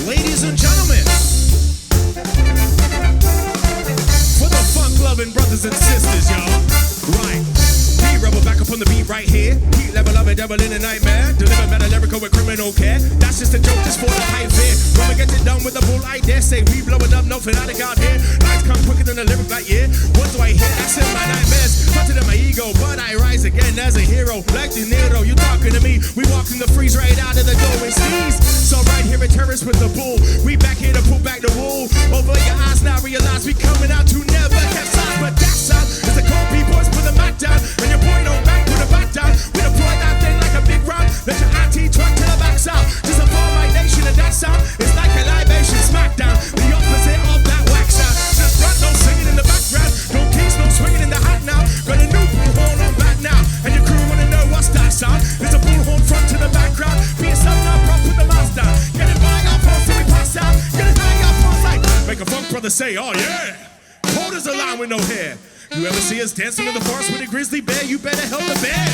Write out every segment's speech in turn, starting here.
Ladies and gentlemen, for the funk-loving brothers and sisters, y'all. Right. Rebel back up on the beat right here. Heat level of a devil in a nightmare. Deliver meta lyrical with criminal care. That's just a joke, just for the hype here. When we get it done with the bull, I dare say we blow it up, no fanatic out here. Lights come quicker than the lyric like yeah. What do I hear? That's in my nightmares. Hunted in my ego, but I rise again as a hero. Like De Niro, you talking to me. We walking the freeze right out of the door and sneeze. So right here at Terrace with the bull. We back here to pull back the wool. Over your eyes now realize we coming out to never capsize. But that sound is the cold B-boys put the mat down. And your boy don't back, put it back down. We deploy that thing like a big round. Let your IT truck to the back south. Just a ball my nation and that sound is like a libation smackdown. The opposite of that wax sound. Just front, no singing in the background. No keys, no swinging in the hat now. Got a new bullhorn on back now. And your crew wanna know what's that sound? There's a bullhorn front to the background. Be yourself now, bro, put the mouse down. Get it by our pulse till we pass out. Get it high up on like. Make a funk brother say, oh yeah. Cold as a line with no hair. You ever see us dancing in the forest with a grizzly bear? You better help the bear.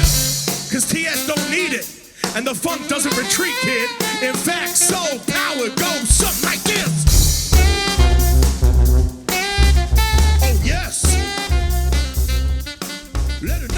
Cause TS don't need it. And the funk doesn't retreat, kid. In fact, soul power goes something like this. Oh yes. Let it